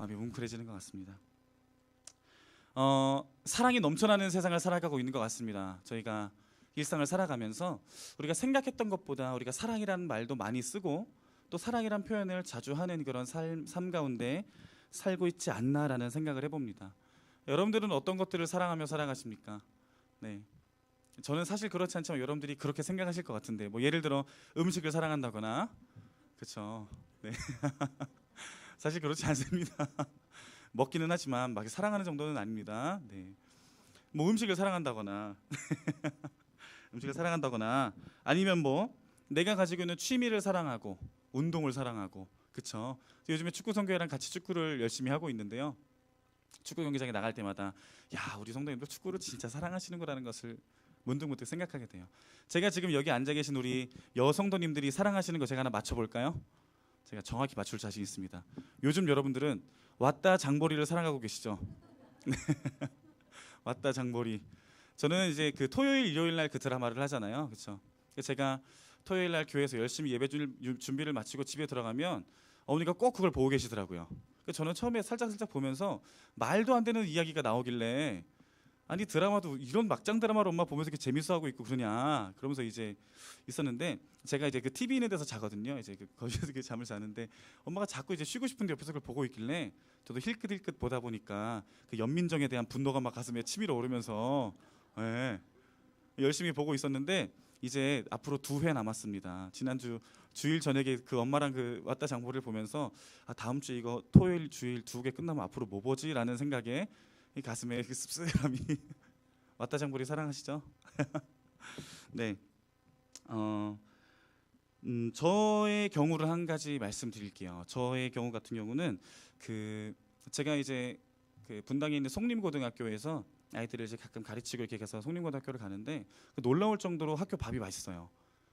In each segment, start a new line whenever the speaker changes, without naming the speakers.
마음이 뭉클해지는 것 같습니다. 사랑이 넘쳐나는 세상을 살아가고 있는 것 같습니다. 저희가 일상을 살아가면서 우리가 생각했던 것보다 우리가 사랑이라는 말도 많이 쓰고 또 사랑이란 표현을 자주 하는 그런 삶 가운데 살고 있지 않나라는 생각을 해봅니다. 여러분들은 어떤 것들을 사랑하며 살아가십니까? 네, 저는 사실 그렇지 않지만 여러분들이 그렇게 생각하실 것 같은데, 뭐 예를 들어 음식을 사랑한다거나, 그렇죠? 네, 사실 그렇지 않습니다. 먹기는 하지만 막 사랑하는 정도는 아닙니다. 네, 뭐 음식을 사랑한다거나, 음식을 사랑한다거나, 아니면 뭐 내가 가지고 있는 취미를 사랑하고 운동을 사랑하고, 그렇죠? 요즘에 축구 성교회랑 같이 축구를 열심히 하고 있는데요. 축구 경기장에 나갈 때마다 야, 우리 성도님들 축구를 진짜 사랑하시는 거라는 것을 문득문득 생각하게 돼요. 제가 지금 여기 앉아 계신 우리 여성도님들이 사랑하시는 거 제가 하나 맞춰볼까요? 제가 정확히 맞출 자신 있습니다. 요즘 여러분들은 왔다 장보리를 사랑하고 계시죠? 왔다 장보리. 저는 이제 그 토요일 일요일 날 그 드라마를 하잖아요, 그렇죠? 제가 토요일 날 교회에서 열심히 예배 준비를 마치고 집에 들어가면 어머니가 꼭 그걸 보고 계시더라고요. 저는 처음에 살짝 보면서 말도 안 되는 이야기가 나오길래, 아니 드라마도 이런 막장 드라마를 엄마 보면서 이렇게 재밌어하고 있고 그러냐, 그러면서 이제 있었는데, 제가 이제 그 TV 있는 데서 자거든요. 이제 거기서 잠을 자는데 엄마가 자꾸 이제 쉬고 싶은데 옆에서 그걸 보고 있길래 저도 힐끗힐끗 보다 보니까 그 연민정에 대한 분노가 막 가슴에 치밀어 오르면서, 예, 열심히 보고 있었는데 이제 앞으로 2회 남았습니다. 지난주 주일 저녁에 그 엄마랑 그 왔다 장보를 보면서, 아, 다음 주 이거 토요일 주일 2개 끝나면 앞으로 뭐 보지라는 생각에 이 가슴에 그 씁쓸함이 왔다 장보리 사랑하시죠? 네. 저의 경우를 한 가지 말씀드릴게요. 저의 경우 같은 경우는 그 제가 이제 그 분당에 있는 송림고등학교에서 아이들을 이제 가끔 가르치고 이렇게 가서 송림고등학교를 가는데, 놀라울 정도로 학교 밥이 맛있어요.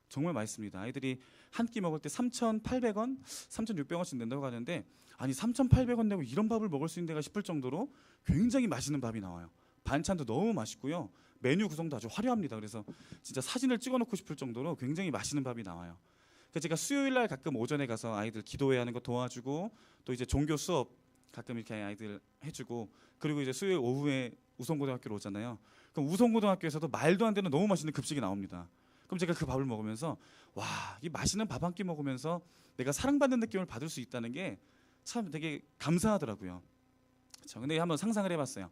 정말 맛있습니다. 아이들이 한 끼 먹을 때 3,800원, 3,600원씩 낸다고 하는데, 아니 3,800원 내고 이런 밥을 먹을 수 있는가 싶을 정도로 굉장히 맛있는 밥이 나와요. 반찬도 너무 맛있고요. 메뉴 구성도 아주 화려합니다. 그래서 진짜 사진을 찍어놓고 싶을 정도로 굉장히 맛있는 밥이 나와요. 그래서 제가 수요일 날 가끔 오전에 가서 아이들 기도회 하는 거 도와주고, 또 이제 종교 수업 가끔 이렇게 아이들 해주고, 그리고 이제 수요일 오후에 우성고등학교로 오잖아요. 그럼 우성고등학교에서도 말도 안 되는 너무 맛있는 급식이 나옵니다. 그럼 제가 그 밥을 먹으면서, 와, 이 맛있는 밥 한 끼 먹으면서 내가 사랑받는 느낌을 받을 수 있다는 게 참 되게 감사하더라고요. 그렇죠? 근데 한번 상상을 해봤어요.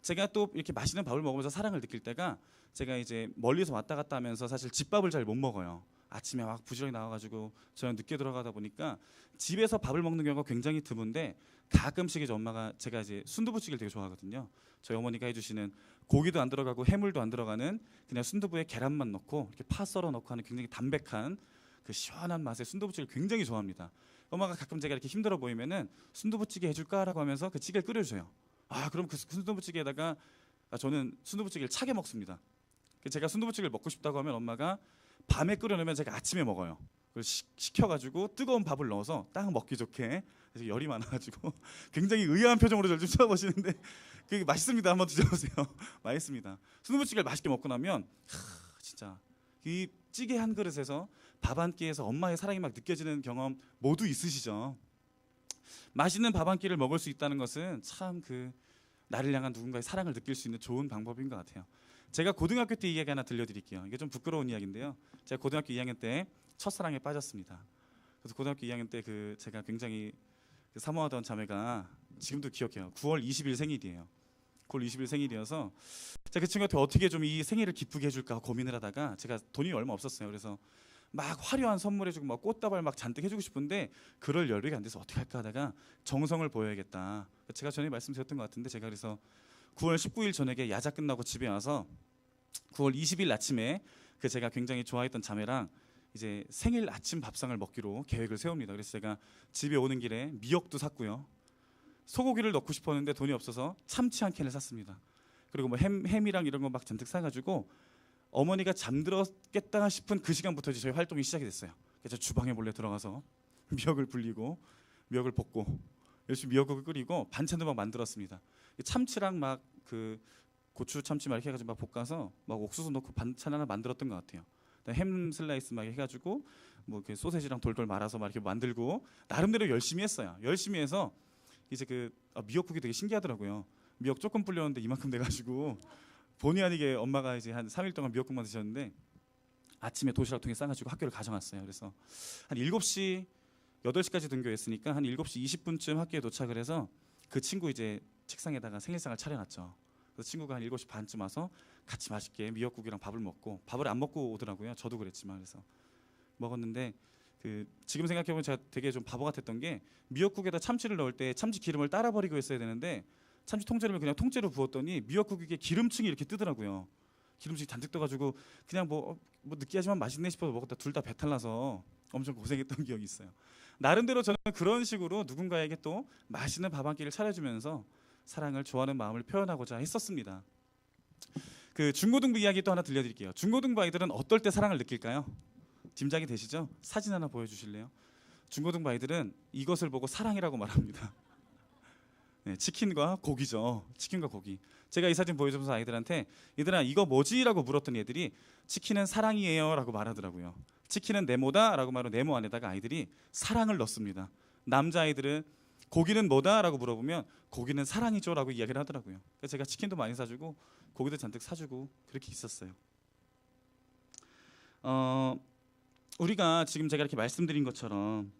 제가 또 이렇게 맛있는 밥을 먹으면서 사랑을 느낄 때가, 제가 이제 멀리서 왔다 갔다 하면서 사실 집밥을 잘 못 먹어요. 아침에 막 부지런히 나와가지고 저는 늦게 들어가다 보니까 집에서 밥을 먹는 경우가 굉장히 드문데, 가끔씩 이제 엄마가, 제가 이제 순두부찌개를 되게 좋아하거든요. 저희 어머니가 해주시는 고기도 안 들어가고 해물도 안 들어가는 그냥 순두부에 계란만 넣고 이렇게 파 썰어 넣고 하는 굉장히 담백한 그 시원한 맛의 순두부찌개를 굉장히 좋아합니다. 엄마가 가끔 제가 이렇게 힘들어 보이면은 순두부찌개 해줄까라고 하면서 그 찌개를 끓여주세요. 아, 그럼 그 순두부찌개에다가, 저는 순두부찌개를 차게 먹습니다. 제가 순두부찌개를 먹고 싶다고 하면 엄마가 밤에 끓여놓으면 제가 아침에 먹어요. 그걸 식혀가지고 뜨거운 밥을 넣어서 딱 먹기 좋게. 그래서 열이 많아가지고 굉장히 의아한 표정으로 저를 좀 쳐다보시는데, 그게 맛있습니다. 한번 드셔보세요. 맛있습니다. 순두부찌개를 맛있게 먹고 나면 진짜 이 찌개 한 그릇에서 밥 한 끼에서 엄마의 사랑이 막 느껴지는 경험 모두 있으시죠? 맛있는 밥 한 끼를 먹을 수 있다는 것은 참 그 나를 향한 누군가의 사랑을 느낄 수 있는 좋은 방법인 것 같아요. 제가 고등학교 때 이야기 하나 들려드릴게요. 이게 좀 부끄러운 이야기인데요. 제가 고등학교 2학년 때 첫사랑에 빠졌습니다. 그래서 고등학교 2학년 때 그 제가 굉장히 사모하던 자매가 지금도 기억해요. 9월 20일 생일이에요. 9월 20일 생일이어서 제가 그 친구한테 어떻게 좀 이 생일을 기쁘게 해줄까 고민을 하다가, 제가 돈이 얼마 없었어요. 그래서 막 화려한 선물 해주고 막 꽃다발 막 잔뜩 해주고 싶은데 그럴 여력이 안 돼서 어떻게 할까 하다가 정성을 보여야겠다. 제가 전에 말씀드렸던 것 같은데, 제가 그래서 9월 19일 저녁에 야자 끝나고 집에 와서 9월 20일 아침에 그 제가 굉장히 좋아했던 자매랑 이제 생일 아침 밥상을 먹기로 계획을 세웁니다. 그래서 제가 집에 오는 길에 미역도 샀고요. 소고기를 넣고 싶었는데 돈이 없어서 참치 한 캔을 샀습니다. 그리고 뭐 햄이랑 이런 거 막 잔뜩 사가지고 어머니가 잠들었겠다 싶은 그 시간부터 이제 저희 활동이 시작이 됐어요. 그래서 주방에 몰래 들어가서 미역을 불리고 미역을 볶고 열심히 미역국을 끓이고 반찬도 막 만들었습니다. 참치랑 막 그 고추 참치 막 이렇게 해가지고 막 볶아서 막 옥수수 넣고 반찬 하나 만들었던 것 같아요. 햄 슬라이스 막 해가지고 뭐 그 소세지랑 돌돌 말아서 막 이렇게 만들고 나름대로 열심히 했어요. 열심히 해서 이제 미역국이 되게 신기하더라고요. 미역 조금 불렸는데 이만큼 돼가지고 본의 아니게 엄마가 이제 한 3일 동안 미역국만 드셨는데 아침에 도시락 통에 싸가지고 학교를 가져갔어요. 그래서 한 7시 8시까지 등교했으니까 한 7시 20분쯤 학교에 도착을 해서 그 친구 이제 책상에다가 생일상을 차려놨죠. 그래서 친구가 한 7시 반쯤 와서 같이 맛있게 미역국이랑 밥을 먹고, 밥을 안 먹고 오더라고요. 저도 그랬지만. 그래서 먹었는데 지금 생각해보면 제가 되게 좀 바보 같았던 게, 미역국에다 참치를 넣을 때 참치 기름을 따라 버리고 했어야 되는데 참치 통째로 그냥 통째로 부었더니 미역국에 기름층이 이렇게 뜨더라고요. 기름층이 잔뜩 떠가지고 그냥 뭐 느끼하지만 맛있네 싶어서 먹었다 둘 다 배탈 나서 엄청 고생했던 기억이 있어요. 나름대로 저는 그런 식으로 누군가에게 또 맛있는 밥 한 끼를 차려주면서 사랑을 좋아하는 마음을 표현하고자 했었습니다. 중고등부 이야기 또 하나 들려드릴게요. 중고등부 아이들은 어떨 때 사랑을 느낄까요? 짐작이 되시죠? 사진 하나 보여주실래요? 중고등부 아이들은 이것을 보고 사랑이라고 말합니다. 네, 치킨과 고기죠. 치킨과 고기. 제가 이 사진 보여주면서 아이들한테 얘들아 이거 뭐지? 라고 물었더니 애들이 치킨은 사랑이에요 라고 말하더라고요. 치킨은 네모다 라고 말하고 네모 안에다가 아이들이 사랑을 넣습니다. 남자아이들은 고기는 뭐다? 라고 물어보면 고기는 사랑이죠 라고 이야기를 하더라고요. 그래서 제가 치킨도 많이 사주고 고기도 잔뜩 사주고 그렇게 있었어요. 우리가 지금 제가 이렇게 말씀드린 것처럼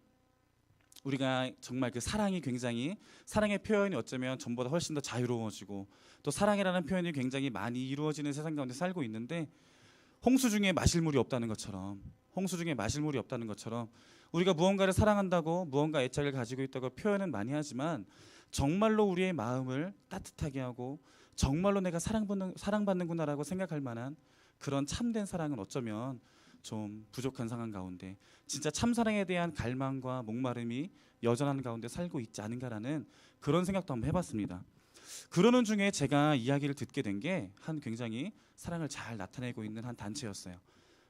우리가 정말 사랑이 굉장히, 사랑의 표현이 어쩌면 전보다 훨씬 더 자유로워지고 또 사랑이라는 표현이 굉장히 많이 이루어지는 세상 가운데 살고 있는데, 홍수 중에 마실 물이 없다는 것처럼 우리가 무언가를 사랑한다고 무언가 애착을 가지고 있다고 표현은 많이 하지만 정말로 우리의 마음을 따뜻하게 하고 정말로 내가 사랑받는구나라고 생각할 만한 그런 참된 사랑은 어쩌면 좀 부족한 상황 가운데 진짜 참사랑에 대한 갈망과 목마름이 여전한 가운데 살고 있지 않은가라는 그런 생각도 한번 해봤습니다. 그러는 중에 제가 이야기를 듣게 된 게 한 굉장히 사랑을 잘 나타내고 있는 한 단체였어요.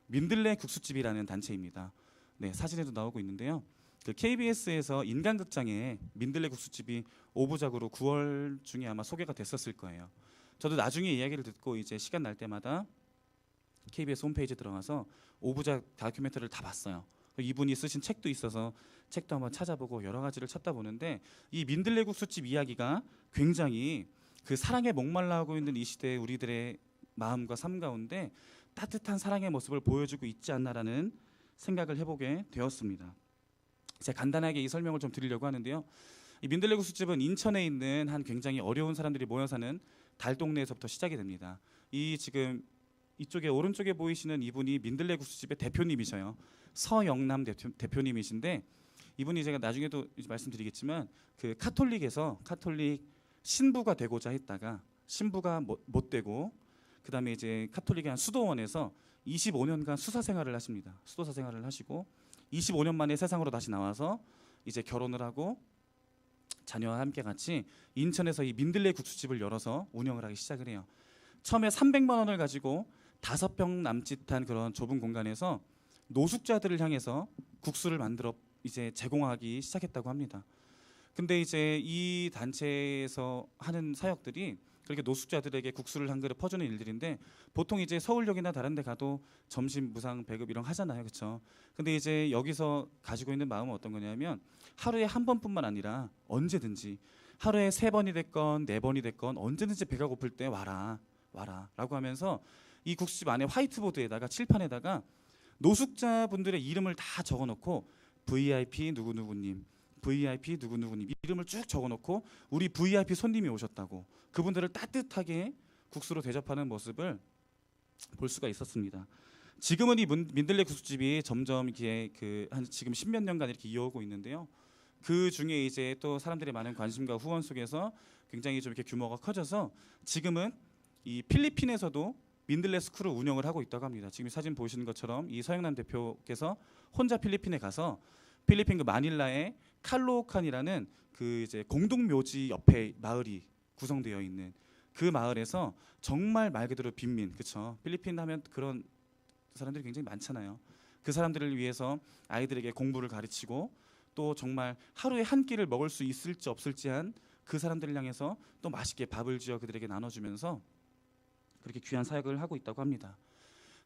민들레 국수집이라는 단체입니다. 네, 사진에도 나오고 있는데요. KBS에서 인간극장에 민들레 국수집이 5부작으로 9월 중에 아마 소개가 됐었을 거예요. 저도 나중에 이야기를 듣고 이제 시간 날 때마다 KBS 홈페이지에 들어가서 5부작 다큐멘터리를 다 봤어요. 이분이 쓰신 책도 있어서 책도 한번 찾아보고 여러 가지를 찾다 보는데, 이 민들레 국수집 이야기가 굉장히 사랑에 목말라하고 있는 이 시대의 우리들의 마음과 삶 가운데 따뜻한 사랑의 모습을 보여주고 있지 않나라는 생각을 해보게 되었습니다. 제가 간단하게 이 설명을 좀 드리려고 하는데요. 이 민들레 국수집은 인천에 있는 한 굉장히 어려운 사람들이 모여 사는 달동네에서부터 시작이 됩니다. 지금 이쪽에 오른쪽에 보이시는 이분이 민들레 국수집의 대표님이셔요. 서영남 대표님이신데, 이분이 제가 나중에도 말씀드리겠지만 카톨릭 신부가 되고자 했다가 신부가 못 되고, 그다음에 이제 카톨릭의 한 수도원에서 25년간 수사 생활을 하십니다. 수도사 생활을 하시고 25년 만에 세상으로 다시 나와서 이제 결혼을 하고 자녀와 함께 같이 인천에서 이 민들레 국수집을 열어서 운영을 하기 시작을 해요. 처음에 300만 원을 가지고 5평 남짓한 그런 좁은 공간에서 노숙자들을 향해서 국수를 만들어 이제 제공하기 시작했다고 합니다. 근데 이제 이 단체에서 하는 사역들이 그렇게 노숙자들에게 국수를 한 그릇 퍼주는 일들인데, 보통 이제 서울역이나 다른 데 가도 점심 무상 배급 이런 거 하잖아요. 그렇죠? 근데 이제 여기서 가지고 있는 마음은 어떤 거냐면, 하루에 한 번뿐만 아니라 언제든지 하루에 3번이 됐건 4번이 됐건 언제든지 배가 고플 때 와라 라고 하면서 이 국수집 안에 화이트보드에다가 칠판에다가 노숙자분들의 이름을 다 적어놓고 VIP 누구누구님, VIP 누구누구님 이름을 쭉 적어놓고 우리 VIP 손님이 오셨다고 그분들을 따뜻하게 국수로 대접하는 모습을 볼 수가 있었습니다. 지금은 이 민들레 국수집이 점점 이렇게 한 지금 10몇 년간 이렇게 이어오고 있는데요. 그 중에 이제 또 사람들의 많은 관심과 후원 속에서 굉장히 좀 이렇게 규모가 커져서 지금은 이 필리핀에서도 민들레 스쿨을 운영을 하고 있다고 합니다. 지금 사진 보시는 것처럼 이 서영남 대표께서 혼자 필리핀에 가서 필리핀 마닐라의 칼로칸이라는 이제 공동묘지 옆에 마을이 구성되어 있는 그 마을에서 정말 말 그대로 빈민, 그렇죠? 필리핀 하면 그런 사람들이 굉장히 많잖아요. 그 사람들을 위해서 아이들에게 공부를 가르치고 또 정말 하루에 한 끼를 먹을 수 있을지 없을지 한 그 사람들을 향해서 또 맛있게 밥을 지어 그들에게 나눠주면서 그렇게 귀한 사역을 하고 있다고 합니다.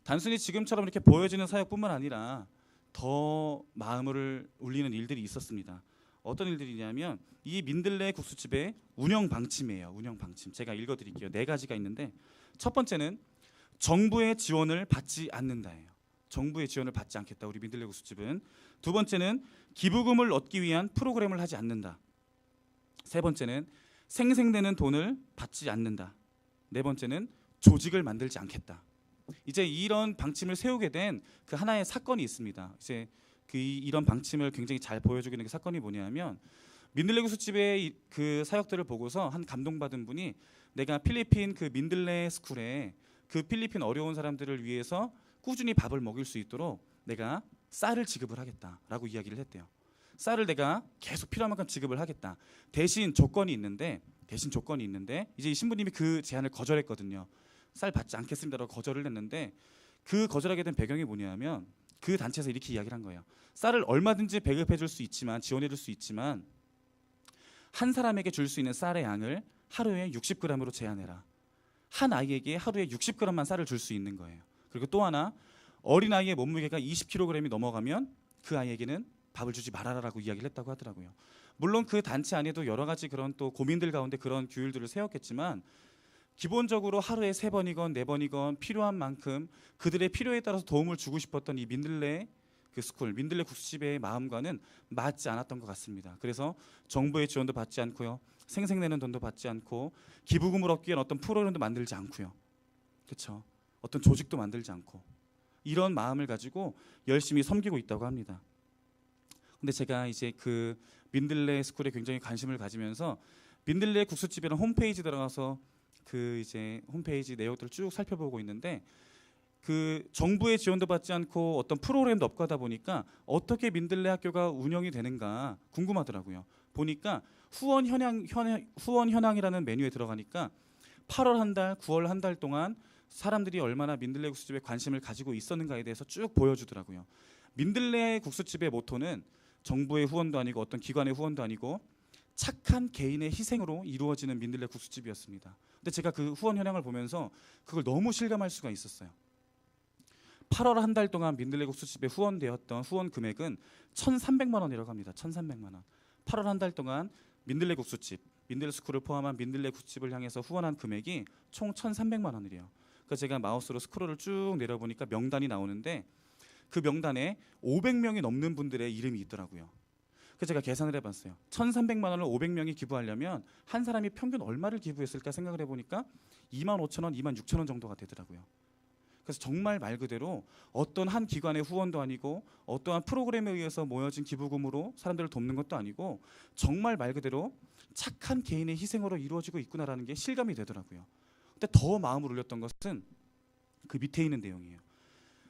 단순히 지금처럼 이렇게 보여지는 사역뿐만 아니라 더 마음을 울리는 일들이 있었습니다. 어떤 일들이냐면 이 민들레 국수집의 운영 방침이에요. 운영 방침. 제가 읽어드릴게요. 4가지가 있는데 첫 번째는 정부의 지원을 받지 않는다예요. 정부의 지원을 받지 않겠다. 우리 민들레 국수집은. 두 번째는 기부금을 얻기 위한 프로그램을 하지 않는다. 세 번째는 생생되는 돈을 받지 않는다. 네 번째는 조직을 만들지 않겠다. 이제 이런 방침을 세우게 된 그 하나의 사건이 있습니다. 이제 이런 방침을 굉장히 잘 보여주고 있는 그 사건이 뭐냐면 민들레 국수집의 그 사역들을 보고서 한 감동받은 분이 내가 필리핀 그 민들레 스쿨에 그 필리핀 어려운 사람들을 위해서 꾸준히 밥을 먹일 수 있도록 내가 쌀을 지급을 하겠다라고 이야기를 했대요. 쌀을 내가 계속 필요한 만큼 지급을 하겠다. 대신 조건이 있는데 이제 이 신부님이 그 제안을 거절했거든요. 쌀 받지 않겠습니다라고 거절을 했는데 그 거절하게 된 배경이 뭐냐면 그 단체에서 이렇게 이야기를 한 거예요. 쌀을 얼마든지 배급해 줄 수 있지만 지원해 줄 수 있지만 한 사람에게 줄 수 있는 쌀의 양을 하루에 60g으로 제한해라. 한 아이에게 하루에 60g만 쌀을 줄 수 있는 거예요. 그리고 또 하나 어린아이의 몸무게가 20kg이 넘어가면 그 아이에게는 밥을 주지 말아라라고 이야기를 했다고 하더라고요. 물론 그 단체 안에도 여러 가지 그런 또 고민들 가운데 그런 규율들을 세웠겠지만 기본적으로 하루에 3번이건 4번이건 필요한 만큼 그들의 필요에 따라서 도움을 주고 싶었던 이 민들레 그 스쿨, 민들레 국수집의 마음과는 맞지 않았던 것 같습니다. 그래서 정부의 지원도 받지 않고요. 생생내는 돈도 받지 않고 기부금을 얻기 위한 어떤 프로그램도 만들지 않고요. 그렇죠? 어떤 조직도 만들지 않고 이런 마음을 가지고 열심히 섬기고 있다고 합니다. 근데 제가 이제 그 민들레 스쿨에 굉장히 관심을 가지면서 민들레 국수집이라는 홈페이지 들어가서 그 이제 홈페이지 내용들을 쭉 살펴보고 있는데 그 정부의 지원도 받지 않고 어떤 프로그램도 없고 하다 보니까 어떻게 민들레 학교가 운영이 되는가 궁금하더라고요. 보니까 후원 현황이라는 메뉴에 들어가니까 8월 한 달, 9월 한 달 동안 사람들이 얼마나 민들레 국수집에 관심을 가지고 있었는가에 대해서 쭉 보여주더라고요. 민들레 국수집의 모토는 정부의 후원도 아니고 어떤 기관의 후원도 아니고 착한 개인의 희생으로 이루어지는 민들레 국수집이었습니다. 근데 제가 그 후원 현황을 보면서 그걸 너무 실감할 수가 있었어요. 8월 한 달 동안 민들레 국수집에 후원되었던 후원 금액은 1,300만 원이라고 합니다. 1,300만 원. 8월 한 달 동안 민들레 국수집, 민들레 스쿨을 포함한 민들레 국수집을 향해서 후원한 금액이 총 1,300만 원이래요. 그래서 제가 마우스로 스크롤을 쭉 내려보니까 명단이 나오는데 그 명단에 500명이 넘는 분들의 이름이 있더라고요. 그래서 제가 계산을 해봤어요. 1,300만 원을 500명이 기부하려면 한 사람이 평균 얼마를 기부했을까 생각을 해보니까 25,000원, 26,000원 정도가 되더라고요. 그래서 정말 말 그대로 어떤 한 기관의 후원도 아니고 어떠한 프로그램에 의해서 모여진 기부금으로 사람들을 돕는 것도 아니고 정말 말 그대로 착한 개인의 희생으로 이루어지고 있구나라는 게 실감이 되더라고요. 근데 더 마음을 울렸던 것은 그 밑에 있는 내용이에요.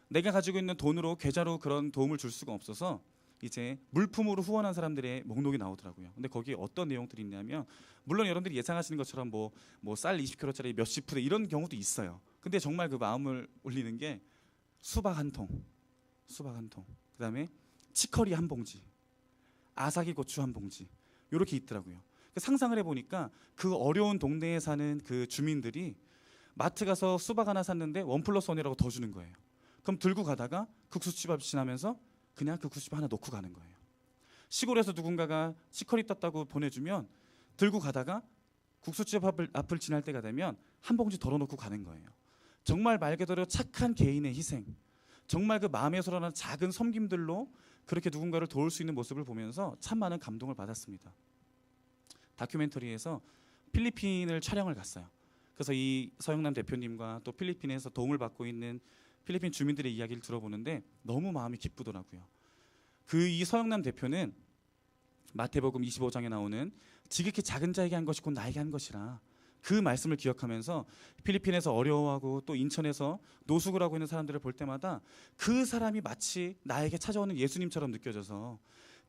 내가 가지고 있는 돈으로 계좌로 그런 도움을 줄 수가 없어서 이제 물품으로 후원한 사람들의 목록이 나오더라고요. 근데 거기에 어떤 내용들이 있냐면 물론 여러분들이 예상하시는 것처럼 뭐 쌀 20kg짜리 몇십 푸대 이런 경우도 있어요. 근데 정말 그 마음을 울리는 게 수박 한 통, 그다음에 치커리 한 봉지, 아삭이 고추 한 봉지 이렇게 있더라고요. 상상을 해보니까 그 어려운 동네에 사는 그 주민들이 마트 가서 수박 하나 샀는데 1+1이라고 더 주는 거예요. 그럼 들고 가다가 국수집 앞 지나면서 그냥 그 국수집 하나 놓고 가는 거예요. 시골에서 누군가가 치커리 떴다고 보내주면 들고 가다가 국수집 앞을 지날 때가 되면 한 봉지 덜어놓고 가는 거예요. 정말 말 그대로 착한 개인의 희생, 정말 그 마음에서 나는 작은 섬김들로 그렇게 누군가를 도울 수 있는 모습을 보면서 참 많은 감동을 받았습니다. 다큐멘터리에서 필리핀을 촬영을 갔어요. 그래서 이 서영남 대표님과 또 필리핀에서 도움을 받고 있는 필리핀 주민들의 이야기를 들어보는데 너무 마음이 기쁘더라고요. 이 서영남 대표는 마태복음 25장에 나오는 지극히 작은 자에게 한 것이 곧 나에게 한 것이라 그 말씀을 기억하면서 필리핀에서 어려워하고 또 인천에서 노숙을 하고 있는 사람들을 볼 때마다 그 사람이 마치 나에게 찾아오는 예수님처럼 느껴져서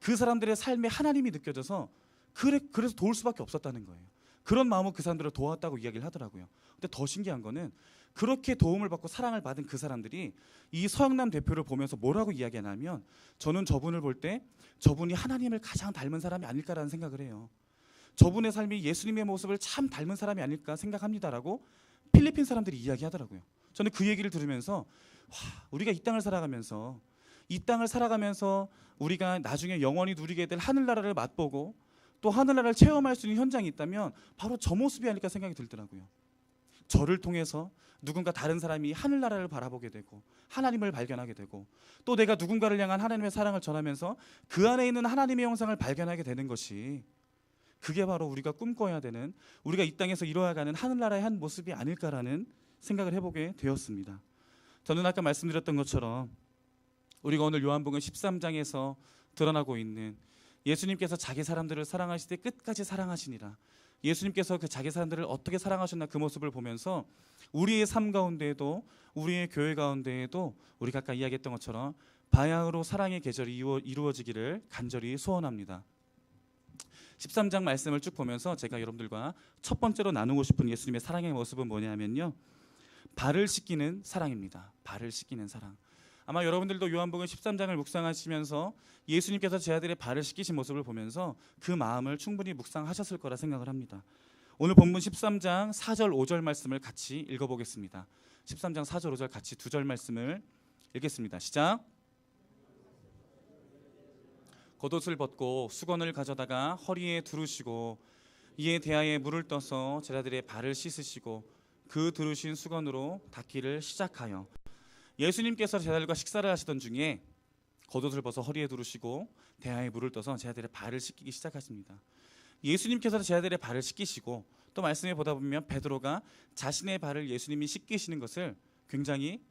그 사람들의 삶에 하나님이 느껴져서 그래서 도울 수밖에 없었다는 거예요. 그런 마음으로 그 사람들을 도왔다고 이야기를 하더라고요. 근데 더 신기한 거는 그렇게 도움을 받고 사랑을 받은 그 사람들이 이 서영남 대표를 보면서 뭐라고 이야기하냐면 저는 저분을 볼 때 저분이 하나님을 가장 닮은 사람이 아닐까라는 생각을 해요. 저분의 삶이 예수님의 모습을 참 닮은 사람이 아닐까 생각합니다라고 필리핀 사람들이 이야기하더라고요. 저는 그 얘기를 들으면서 우리가 이 땅을 살아가면서 이 땅을 살아가면서 우리가 나중에 영원히 누리게 될 하늘나라를 맛보고 또 하늘나라를 체험할 수 있는 현장이 있다면 바로 저 모습이 아닐까 생각이 들더라고요. 저를 통해서 누군가 다른 사람이 하늘나라를 바라보게 되고 하나님을 발견하게 되고 또 내가 누군가를 향한 하나님의 사랑을 전하면서 그 안에 있는 하나님의 형상을 발견하게 되는 것이, 그게 바로 우리가 꿈꿔야 되는, 우리가 이 땅에서 이루어가는 하늘나라의 한 모습이 아닐까라는 생각을 해보게 되었습니다. 저는 아까 말씀드렸던 것처럼 우리가 오늘 요한복음 13장에서 드러나고 있는 예수님께서 자기 사람들을 사랑하실 때 끝까지 사랑하시니라, 예수님께서 그 자기 사람들을 어떻게 사랑하셨나 그 모습을 보면서 우리의 삶 가운데에도 우리의 교회 가운데에도 우리가 아까 이야기했던 것처럼 바야흐로 사랑의 계절이 이루어지기를 간절히 소원합니다. 13장 말씀을 쭉 보면서 제가 여러분들과 첫 번째로 나누고 싶은 예수님의 사랑의 모습은 뭐냐면요, 발을 씻기는 사랑입니다. 발을 씻기는 사랑. 아마 여러분들도 요한복음 13장을 묵상하시면서 예수님께서 제 아들의 발을 씻기신 모습을 보면서 그 마음을 충분히 묵상하셨을 거라 생각을 합니다. 오늘 본문 13장 4절 5절 말씀을 같이 읽어보겠습니다. 13장 4절 5절 같이 두 절 말씀을 읽겠습니다. 시작. 겉옷을 벗고 수건을 가져다가 허리에 두르시고 이에 대하에 물을 떠서 제자들의 발을 씻으시고 그 두르신 수건으로 닦기를 시작하여, 예수님께서 제자들과 식사를 하시던 중에 겉옷을 벗어 허리에 두르시고 대하에 물을 떠서 제자들의 발을 씻기기 시작하십니다. 예수님께서 제자들의 발을 씻기시고 또 말씀에 보다 보면 베드로가 자신의 발을 예수님이 씻기시는 것을 굉장히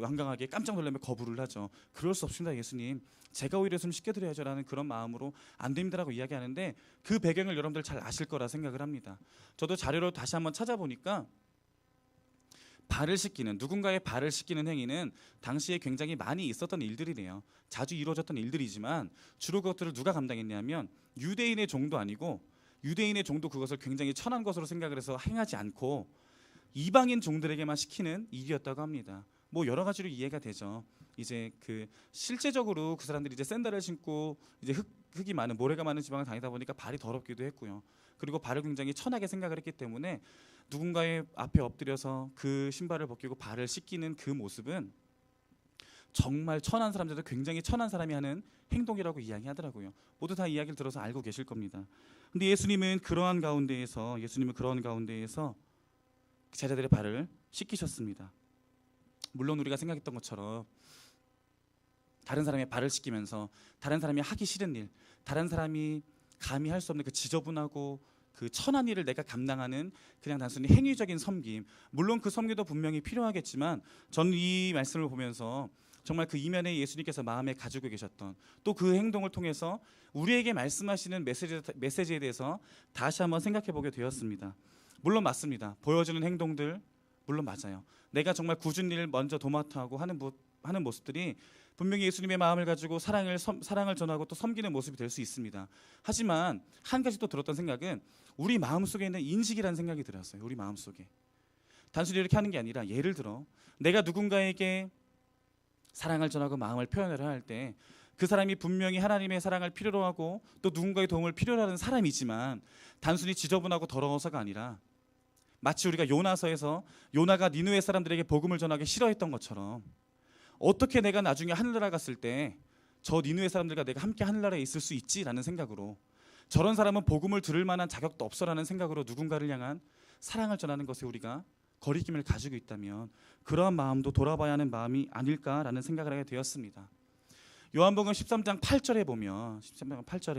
완강하게 깜짝 놀라며 거부를 하죠. 그럴 수 없습니다, 예수님. 제가 오히려 좀 씻겨드려야죠 라는 그런 마음으로 안 됩니다라고 이야기하는데, 그 배경을 여러분들 잘 아실 거라 생각을 합니다. 저도 자료를 다시 한번 찾아보니까 발을 씻기는, 누군가의 발을 씻기는 행위는 당시에 굉장히 많이 있었던 일들이래요. 자주 이루어졌던 일들이지만 주로 그것들을 누가 감당했냐면 유대인의 종도 아니고, 유대인의 종도 그것을 굉장히 천한 것으로 생각을 해서 행하지 않고 이방인 종들에게만 시키는 일이었다고 합니다. 뭐 여러 가지로 이해가 되죠. 이제 실제적으로 그 사람들이 이제 샌들을 신고 이제 흙이 많은, 모래가 많은 지방을 다니다 보니까 발이 더럽기도 했고요. 그리고 발을 굉장히 천하게 생각을 했기 때문에 누군가의 앞에 엎드려서 그 신발을 벗기고 발을 씻기는 그 모습은 정말 천한 사람들도 굉장히 천한 사람이 하는 행동이라고 이야기하더라고요. 모두 다 이야기를 들어서 알고 계실 겁니다. 근데 예수님은 그러한 가운데에서 제자들의 발을 씻기셨습니다. 물론 우리가 생각했던 것처럼 다른 사람의 발을 씻기면서 다른 사람이 하기 싫은 일, 다른 사람이 감히 할 수 없는 그 지저분하고 그 천한 일을 내가 감당하는 그냥 단순히 행위적인 섬김, 물론 그 섬기도 분명히 필요하겠지만 저는 이 말씀을 보면서 정말 그 이면에 예수님께서 마음에 가지고 계셨던 또 그 행동을 통해서 우리에게 말씀하시는 메시지에 대해서 다시 한번 생각해 보게 되었습니다. 물론 맞습니다. 보여주는 행동들 물론 맞아요. 내가 정말 굳은 일을 먼저 도맡아하고 하는 모습들이 분명히 예수님의 마음을 가지고 사랑을 전하고 또 섬기는 모습이 될 수 있습니다. 하지만 한 가지 또 들었던 생각은 우리 마음속에 있는 인식이라는 생각이 들었어요. 우리 마음속에 단순히 이렇게 하는 게 아니라, 예를 들어 내가 누군가에게 사랑을 전하고 마음을 표현을 할 때 그 사람이 분명히 하나님의 사랑을 필요로 하고 또 누군가의 도움을 필요로 하는 사람이지만 단순히 지저분하고 더러워서가 아니라, 마치 우리가 요나서에서 요나가 니느웨 사람들에게 복음을 전하기 싫어했던 것처럼, 어떻게 내가 나중에 하늘나라 갔을 때 저 니느웨 사람들과 내가 함께 하늘나라에 있을 수 있지라는 생각으로, 저런 사람은 복음을 들을 만한 자격도 없어라는 생각으로 누군가를 향한 사랑을 전하는 것에 우리가 거리낌을 가지고 있다면 그러한 마음도 돌아봐야 하는 마음이 아닐까라는 생각을 하게 되었습니다. 요한복음 13장 8절에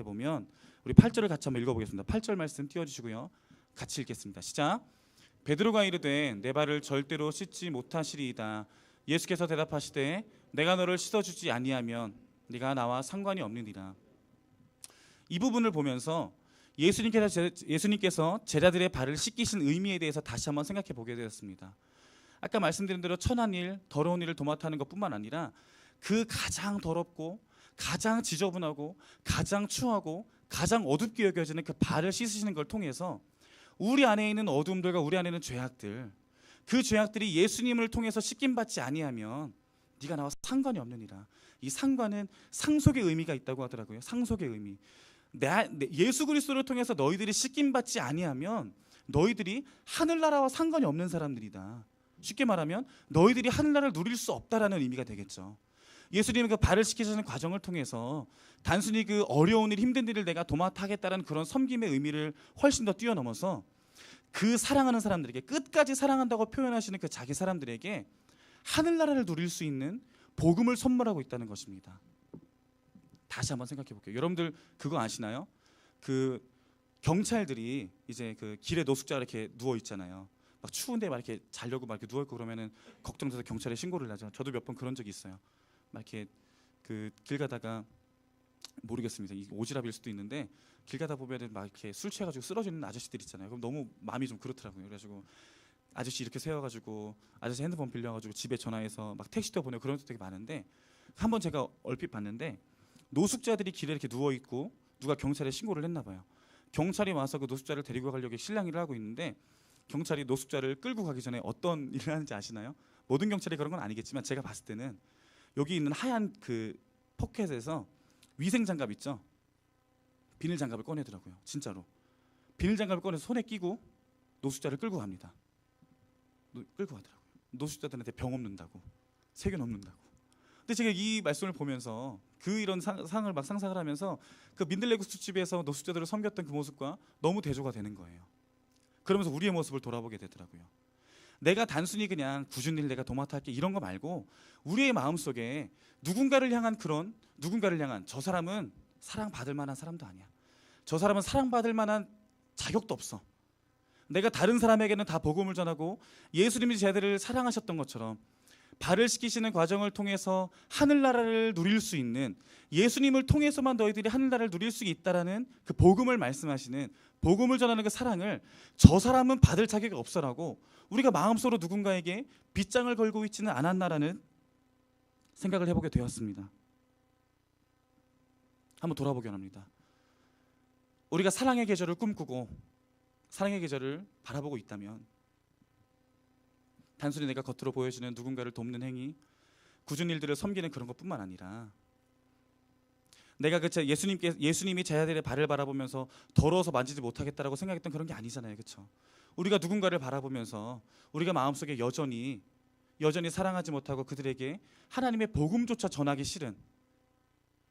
보면 우리 8절을 같이 한번 읽어보겠습니다. 8절 말씀 띄워주시고요. 같이 읽겠습니다. 시작. 베드로가 이르되 내 발을 절대로 씻지 못하시리이다. 예수께서 대답하시되 내가 너를 씻어주지 아니하면 네가 나와 상관이 없느니라. 이 부분을 보면서 예수님께서 제자들의 발을 씻기신 의미에 대해서 다시 한번 생각해 보게 되었습니다. 아까 말씀드린 대로 천한 일, 더러운 일을 도맡아하는 것뿐만 아니라 그 가장 더럽고 가장 지저분하고 가장 추하고 가장 어둡게 여겨지는 그 발을 씻으시는 걸 통해서 우리 안에 있는 어두움들과 우리 안에 있는 죄악들, 그 죄악들이 예수님을 통해서 씻김받지 아니하면 네가 나와 상관이 없느니라. 이 상관은 상속의 의미가 있다고 하더라고요. 상속의 의미. 예수 그리스도를 통해서 너희들이 씻김받지 아니하면 너희들이 하늘나라와 상관이 없는 사람들이다. 쉽게 말하면 너희들이 하늘나라를 누릴 수 없다라는 의미가 되겠죠. 예수님은 그 발을 씻기시는 과정을 통해서 단순히 그 어려운 일, 힘든 일을 내가 도맡아 하겠다는 그런 섬김의 의미를 훨씬 더 뛰어넘어서 그 사랑하는 사람들에게, 끝까지 사랑한다고 표현하시는 그 자기 사람들에게 하늘나라를 누릴 수 있는 복음을 선물하고 있다는 것입니다. 다시 한번 생각해 볼게요. 여러분들 그거 아시나요? 그 경찰들이 이제 그 길에 노숙자가 이렇게 누워 있잖아요. 막 추운데 막 이렇게 자려고 막 이렇게 누워 있고 그러면은 걱정돼서 경찰에 신고를 하죠. 저도 몇 번 그런 적이 있어요. 막 이렇게 그 길 가다가, 모르겠습니다. 이 오지랖일 수도 있는데 길 가다 보면은 막 이렇게 술 취해가지고 쓰러지는 아저씨들 있잖아요. 그럼 너무 마음이 좀 그렇더라고요. 그래가지고 아저씨 이렇게 세워가지고 아저씨 핸드폰 빌려가지고 집에 전화해서 막 택시도 보내고 그런 것도 되게 많은데, 한번 제가 얼핏 봤는데 노숙자들이 길에 이렇게 누워 있고 누가 경찰에 신고를 했나 봐요. 경찰이 와서 그 노숙자를 데리고 가려고 실랑이를 하고 있는데, 경찰이 노숙자를 끌고 가기 전에 어떤 일을 하는지 아시나요? 모든 경찰이 그런 건 아니겠지만 제가 봤을 때는 여기 있는 하얀 그 포켓에서 위생 장갑 있죠? 비닐 장갑을 꺼내더라고요. 진짜로 비닐 장갑을 꺼내서 손에 끼고 노숙자를 끌고 갑니다. 끌고 가더라고요. 노숙자들한테 병 없는다고, 세균 없는다고. 근데 제가 이 말씀을 보면서 그 이런 상을 막 상상을 하면서 그 민들레국수 집에서 노숙자들을 섬겼던 그 모습과 너무 대조가 되는 거예요. 그러면서 우리의 모습을 돌아보게 되더라고요. 내가 단순히 그냥 굳은 일 내가 도맡아 할게 이런 거 말고, 우리의 마음속에 누군가를 향한 그런, 누군가를 향한, 저 사람은 사랑받을 만한 사람도 아니야, 저 사람은 사랑받을 만한 자격도 없어, 내가 다른 사람에게는 다 복음을 전하고 예수님이 제자들을 사랑하셨던 것처럼 발을 씻기시는 과정을 통해서 하늘나라를 누릴 수 있는, 예수님을 통해서만 너희들이 하늘나라를 누릴 수 있다라는 그 복음을 말씀하시는, 복음을 전하는 그 사랑을 저 사람은 받을 자격이 없어라고 우리가 마음속으로 누군가에게 빗장을 걸고 있지는 않았나라는 생각을 해보게 되었습니다. 한번 돌아보기 원합니다. 우리가 사랑의 계절을 꿈꾸고 사랑의 계절을 바라보고 있다면, 단순히 내가 겉으로 보여주는 누군가를 돕는 행위, 굳은 일들을 섬기는 그런 것뿐만 아니라, 내가 그 예수님이 제자들의 발을 바라보면서 더러워서 만지지 못하겠다라고 생각했던 그런 게 아니잖아요, 그렇죠? 우리가 누군가를 바라보면서 우리가 마음속에 여전히 사랑하지 못하고 그들에게 하나님의 복음조차 전하기 싫은,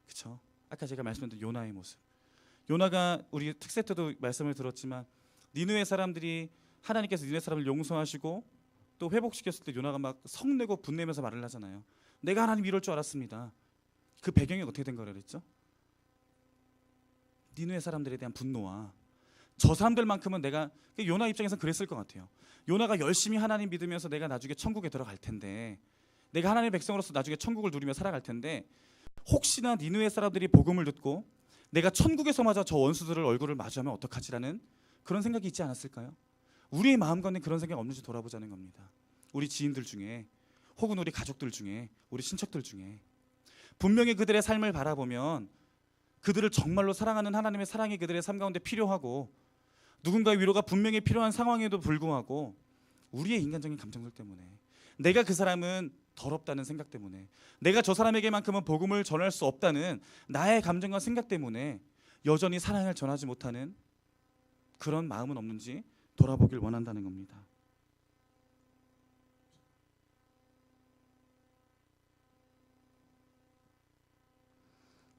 그렇죠? 아까 제가 말씀드린 요나의 모습. 요나가 우리 특세 때도 말씀을 들었지만, 니느웨 사람들이, 하나님께서 니느웨 사람을 용서하시고 또 회복시켰을 때 요나가 막 성내고 분내면서 말을 하잖아요. 내가 하나님 이럴 줄 알았습니다. 그 배경이 어떻게 된 거라 그랬죠? 니느웨 사람들에 대한 분노와, 저 사람들만큼은 내가, 요나 입장에서는 그랬을 것 같아요. 요나가 열심히 하나님 믿으면서 내가 나중에 천국에 들어갈 텐데, 내가 하나님의 백성으로서 나중에 천국을 누리며 살아갈 텐데, 혹시나 니느웨 사람들이 복음을 듣고 내가 천국에서마저 저 원수들을 얼굴을 마주하면 어떡하지라는 그런 생각이 있지 않았을까요? 우리의 마음과는 그런 생각이 없는지 돌아보자는 겁니다. 우리 지인들 중에, 혹은 우리 가족들 중에, 우리 친척들 중에 분명히 그들의 삶을 바라보면 그들을 정말로 사랑하는 하나님의 사랑이 그들의 삶 가운데 필요하고, 누군가의 위로가 분명히 필요한 상황에도 불구하고 우리의 인간적인 감정들 때문에, 내가 그 사람은 더럽다는 생각 때문에, 내가 저 사람에게만큼은 복음을 전할 수 없다는 나의 감정과 생각 때문에 여전히 사랑을 전하지 못하는 그런 마음은 없는지 돌아보길 원한다는 겁니다.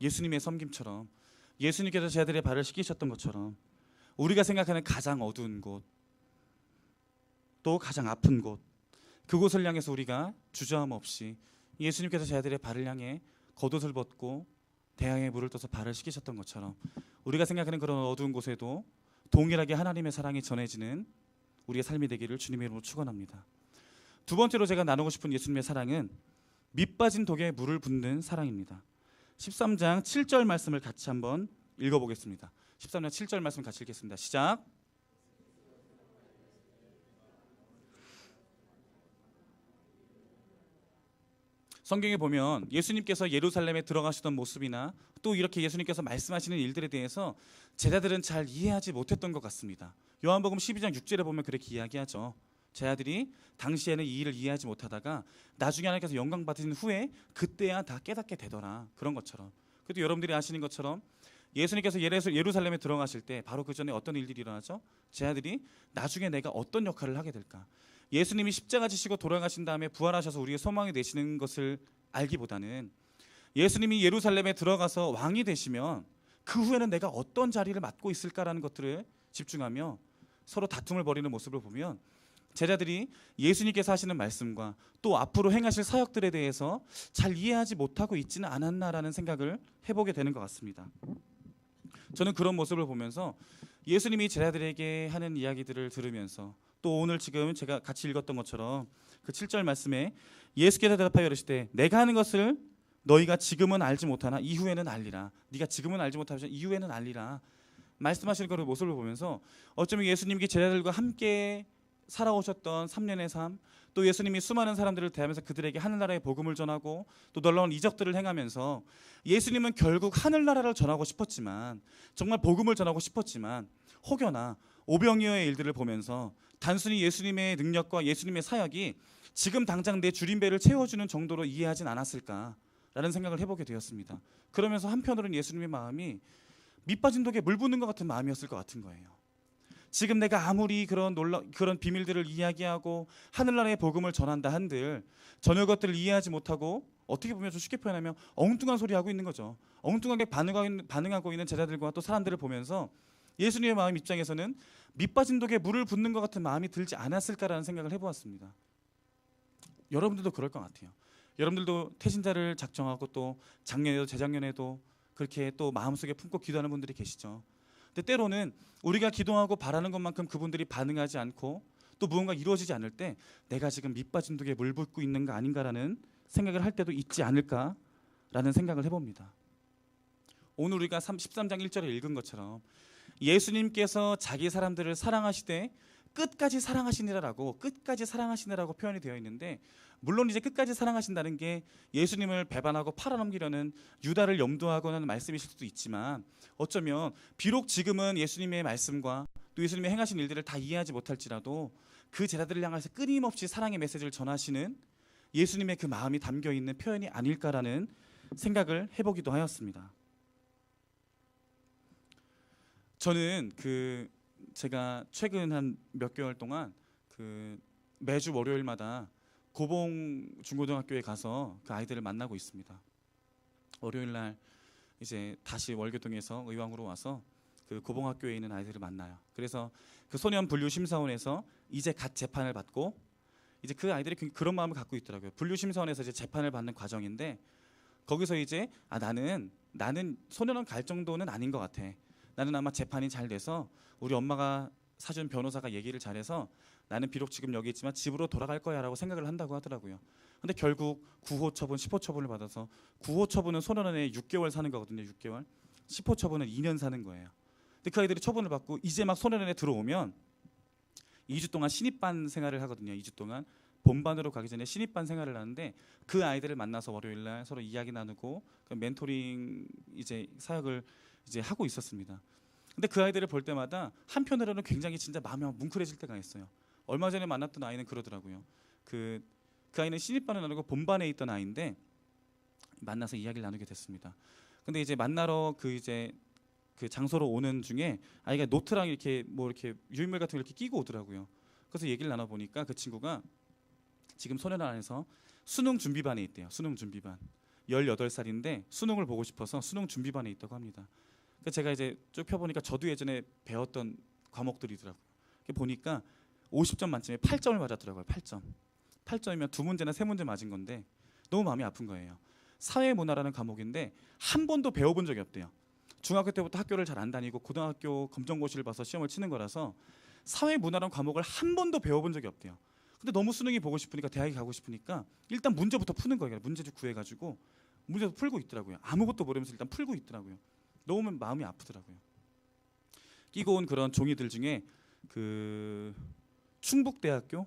예수님의 섬김처럼, 예수님께서 제자들의 발을 씻기셨던 것처럼, 우리가 생각하는 가장 어두운 곳, 또 가장 아픈 곳, 그곳을 향해서 우리가 주저함 없이 예수님께서 제자들의 발을 향해 겉옷을 벗고 대양의 물을 떠서 발을 씻기셨던 것처럼, 우리가 생각하는 그런 어두운 곳에도 동일하게 하나님의 사랑이 전해지는 우리의 삶이 되기를 주님의 이름으로 축원합니다. 두 번째로 제가 나누고 싶은 예수님의 사랑은 밑빠진 독에 물을 붓는 사랑입니다. 13장 7절 말씀을 같이 한번 읽어보겠습니다. 13장 7절 말씀 같이 읽겠습니다. 시작. 성경에 보면 예수님께서 예루살렘에 들어가시던 모습이나 또 이렇게 예수님께서 말씀하시는 일들에 대해서 제자들은 잘 이해하지 못했던 것 같습니다. 요한복음 12장 6절에 보면 그렇게 이야기하죠. 제자들이 당시에는 이 일을 이해하지 못하다가 나중에 하나님께서 영광 받으신 후에 그때야 다 깨닫게 되더라, 그런 것처럼. 그래도 여러분들이 아시는 것처럼 예수님께서 예루살렘에 들어가실 때 바로 그 전에 어떤 일들이 일어나죠? 제자들이 나중에 내가 어떤 역할을 하게 될까, 예수님이 십자가 지시고 돌아가신 다음에 부활하셔서 우리의 소망이 되시는 것을 알기보다는 예수님이 예루살렘에 들어가서 왕이 되시면 그 후에는 내가 어떤 자리를 맡고 있을까라는 것들을 집중하며 서로 다툼을 벌이는 모습을 보면 제자들이 예수님께서 하시는 말씀과 또 앞으로 행하실 사역들에 대해서 잘 이해하지 못하고 있지는 않았나라는 생각을 해보게 되는 것 같습니다. 저는 그런 모습을 보면서 예수님이 제자들에게 하는 이야기들을 들으면서 또 오늘 지금 제가 같이 읽었던 것처럼 그 7절 말씀에 예수께서 대답하여 이르시되 내가 하는 것을 너희가 지금은 알지 못하나 이후에는 알리라. 네가 지금은 알지 못하지만 이후에는 알리라. 말씀하시는 그 모습을 보면서 어쩌면 예수님께 제자들과 함께 살아오셨던 3년의 삶, 또 예수님이 수많은 사람들을 대하면서 그들에게 하늘나라의 복음을 전하고 또 놀라운 이적들을 행하면서 예수님은 결국 하늘나라를 전하고 싶었지만 정말 복음을 전하고 싶었지만 혹여나 오병이어의 일들을 보면서 단순히 예수님의 능력과 예수님의 사역이 지금 당장 내 줄임배를 채워주는 정도로 이해하진 않았을까라는 생각을 해보게 되었습니다. 그러면서 한편으로는 예수님의 마음이 밑빠진 독에 물 붓는 것 같은 마음이었을 것 같은 거예요. 지금 내가 아무리 그런 비밀들을 이야기하고 하늘나라의 복음을 전한다 한들 전혀 것들을 이해하지 못하고 어떻게 보면 좀 쉽게 표현하면 엉뚱한 소리 하고 있는 거죠. 엉뚱하게 반응하고 있는 제자들과 또 사람들을 보면서 예수님의 마음 입장에서는 밑빠진 독에 물을 붓는 것 같은 마음이 들지 않았을까라는 생각을 해보았습니다. 여러분들도 그럴 것 같아요. 여러분들도 태신자를 작정하고 또 작년에도 재작년에도 그렇게 또 마음속에 품고 기도하는 분들이 계시죠. 근데 때로는 우리가 기도하고 바라는 것만큼 그분들이 반응하지 않고 또 무언가 이루어지지 않을 때 내가 지금 밑빠진 독에 물 붓고 있는 거 아닌가라는 생각을 할 때도 있지 않을까라는 생각을 해봅니다. 오늘 우리가 13장 1절에 읽은 것처럼 예수님께서 자기 사람들을 사랑하시되 끝까지 사랑하시니라라고 표현이 되어 있는데 물론 이제 끝까지 사랑하신다는 게 예수님을 배반하고 팔아넘기려는 유다를 염두하고 하는 말씀이실 수도 있지만 어쩌면 비록 지금은 예수님의 말씀과 또 예수님의 행하신 일들을 다 이해하지 못할지라도 그 제자들을 향해서 끊임없이 사랑의 메시지를 전하시는 예수님의 그 마음이 담겨있는 표현이 아닐까라는 생각을 해보기도 하였습니다. 저는 제가 최근 한 몇 개월 동안 매주 월요일마다 고봉 중고등학교에 가서 그 아이들을 만나고 있습니다. 월요일 날 이제 다시 월교동에서 의왕으로 와서 그 고봉학교에 있는 아이들을 만나요. 그래서 그 소년 분류 심사원에서 이제 갓 재판을 받고 이제 그 아이들이 그런 마음을 갖고 있더라고요. 분류 심사원에서 이제 재판을 받는 과정인데 거기서 이제 나는 소년원 갈 정도는 아닌 것 같아. 나는 아마 재판이 잘 돼서 우리 엄마가 사준 변호사가 얘기를 잘해서 나는 비록 지금 여기 있지만 집으로 돌아갈 거야라고 생각을 한다고 하더라고요. 근데 결국 구호 처분, 10호 처분을 받아서 구호 처분은 소년원에 6개월 사는 거거든요. 6개월. 10호 처분은 2년 사는 거예요. 근데 그 아이들이 처분을 받고 이제 막 소년원에 들어오면 2주 동안 신입반 생활을 하거든요. 2주 동안 본반으로 가기 전에 신입반 생활을 하는데 그 아이들을 만나서 월요일 날 서로 이야기 나누고 그 멘토링 이제 사역을 이제 하고 있었습니다. 근데 그 아이들을 볼 때마다 한편으로는 굉장히 진짜 마음이 뭉클해질 때가 있어요. 얼마 전에 만났던 아이는 그러더라고요. 그 아이는 신입반을 나누고 본반에 있던 아이인데 만나서 이야기를 나누게 됐습니다. 근데 이제 만나러 그 장소로 오는 중에 아이가 노트랑 이렇게 유인물 같은 걸 이렇게 끼고 오더라고요. 그래서 얘기를 나눠 보니까 그 친구가 지금 소년원 안에서 수능 준비반에 있대요. 수능 준비반. 18살인데 수능을 보고 싶어서 수능 준비반에 있다고 합니다. 그래서 제가 이제 쭉 펴보니까 저도 예전에 배웠던 과목들이더라고요. 보니까 50점 만점에 8점을 맞았더라고요. 8점이면 2문제나 3문제 맞은 건데 너무 마음이 아픈 거예요. 사회문화라는 과목인데 한 번도 배워본 적이 없대요. 중학교 때부터 학교를 잘 안 다니고 고등학교 검정고시를 봐서 시험을 치는 거라서 사회문화라는 과목을 한 번도 배워본 적이 없대요. 근데 너무 수능이 보고 싶으니까 대학에 가고 싶으니까 일단 문제부터 푸는 거예요. 문제집 구해가지고 문제도 풀고 있더라고요. 아무것도 모르면서 일단 풀고 있더라고요. 너무 마음이 아프더라고요. 끼고 온 그런 종이들 중에 그 충북대학교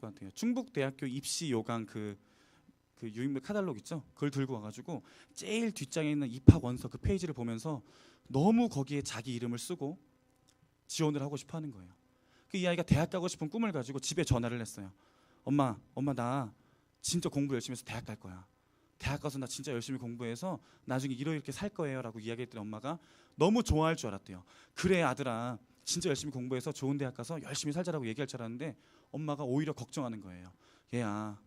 같아요. 충북대학교 입시 요강 그 유인물 카탈로그 있죠? 그걸 들고 와가지고 제일 뒷장에 있는 입학 원서 그 페이지를 보면서 너무 거기에 자기 이름을 쓰고 지원을 하고 싶어하는 거예요. 이 아이가 대학 가고 싶은 꿈을 가지고 집에 전화를 했어요. 엄마 나 진짜 공부 열심히 해서 대학 갈 거야. 대학 가서 나 진짜 열심히 공부해서 나중에 이렇게 살 거예요 라고 이야기했더니 엄마가 너무 좋아할 줄 알았대요. 그래 아들아 진짜 열심히 공부해서 좋은 대학 가서 열심히 살자라고 얘기할 줄 알았는데 엄마가 오히려 걱정하는 거예요. 얘야